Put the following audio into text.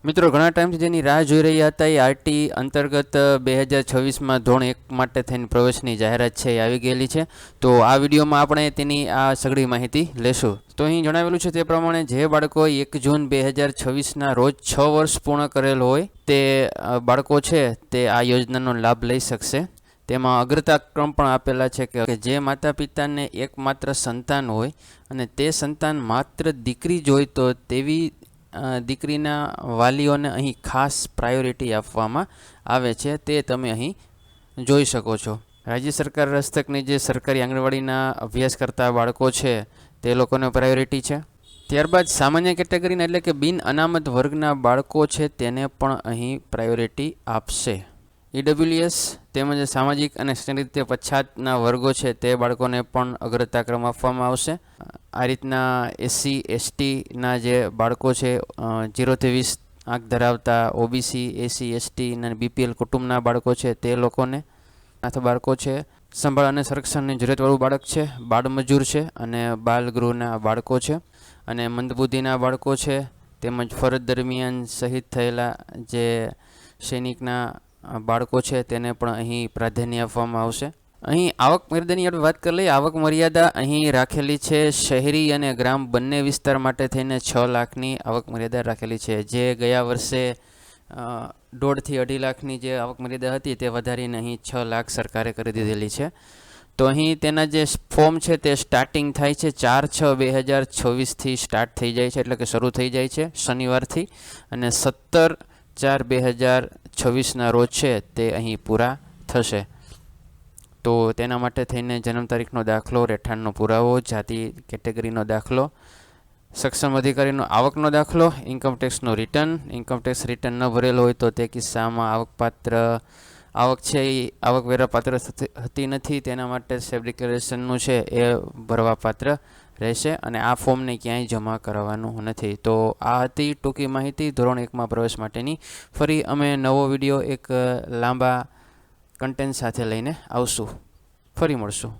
મિત્રો ઘણા ટાઈમથી જેની રાહ જોઈ રહ્યા હતા એ આરટી અંતર્ગત 2026માં ધોરણ 1 માટે થઈને પ્રવેશની જાહેરાત છે એ આવી ગયેલી છે. તો આ વિડીયોમાં આપણે તેની આ સઘળી માહિતી લેશું. તો અહીં જણાવેલું છે તે પ્રમાણે જે બાળકો 1 જૂન 2026ના રોજ 6 વર્ષ પૂર્ણ કરેલ હોય તે બાળકો છે તે આ યોજનાનો લાભ લઈ શકશે. તેમાં અગ્રતાક્રમ પણ આપેલા છે કે જે માતા પિતાને એકમાત્ર સંતાન હોય અને તે સંતાન માત્ર દીકરી જ હોય તો તેવી દીકરીના વાલીઓને અહીં ખાસ પ્રાયોરિટી આપવામાં આવે છે, તે તમે અહીં જોઈ શકો છો. રાજ્ય સરકાર હસ્તકની જે સરકારી આંગણવાડીના અભ્યાસ કરતા બાળકો છે તે લોકોને પ્રાયોરિટી છે. ત્યારબાદ સામાન્ય કેટેગરીના એટલે કે બિન અનામત વર્ગના બાળકો છે તેને પણ અહીં પ્રાયોરિટી આપશે. ઈડબ્લ્યુએસ તેમજ સામાજિક અને શૈક્ષણિક રીતે પછાતના વર્ગો છે તે બાળકોને પણ અગ્રતાક્રમ આપવામાં આવશે. આ રીતના એસસી એસટીના જે બાળકો છે 0 થી 20 આંક ધરાવતા ઓબીસી એસસી એસટી અને બીપીએલ કુટુંબના બાળકો છે તે લોકોને, નાથ બાળકો છે, સંભાળ અને સંરક્ષણની જરૂરિયાતવાળું બાળક છે, બાળમજૂર છે અને બાલગૃહના બાળકો છે અને મંદબુદ્ધિના બાળકો છે તેમજ ફરજ દરમિયાન શહીદ થયેલા જે સૈનિકના બાળકો છે તેને પણ અહીં પ્રાધાન્ય આપવામાં આવશે. અહીં આવક મર્યાદાની આપણે વાત કરી લઈએ. આવક મર્યાદા અહીં રાખેલી છે શહેરી અને ગ્રામ બંને વિસ્તાર માટે થઈને 6 લાખની આવક મર્યાદા રાખેલી છે. જે ગયા વર્ષે 1.5 થી 2.5 લાખની જે આવક મર્યાદા હતી તે વધારીને અહીં 6 લાખ સરકારે કરી દીધેલી છે. તો અહીં તેના જે ફોર્મ છે તે સ્ટાર્ટિંગ થાય છે 4/6/2026થી સ્ટાર્ટ થઈ જાય છે, એટલે કે શરૂ થઈ જાય છે શનિવારથી, અને 17/4/2026ના રોજ છે તે અહીં પૂરા થશે. તો તેના માટે થઈને જન્મ તારીખનો દાખલો, રહેઠાણનો પુરાવો, જાતિ કેટેગરીનો દાખલો, સક્ષમ અધિકારીનો આવકનો દાખલો, ઇન્કમટેક્સનું રિટર્ન, ઇન્કમટેક્સ રિટર્ન ન ભરેલો હોય તો તે કિસ્સામાં આવક છે એ આવકવેરા પાત્ર થતી નથી, તેના માટે સેલ્ફ ડિક્લેરેશનનું છે એ ભરવા પાત્ર રહેશે અને આ ફોર્મને ક્યાંય જમા કરાવવાનું નથી. તો આ હતી ટૂંકી માહિતી ધોરણ 1માં પ્રવેશ માટેની. ફરી અમે નવો વિડીયો એક લાંબા કન્ટેન્ટ સાથે લઈને આવશું. ફરી મળશું.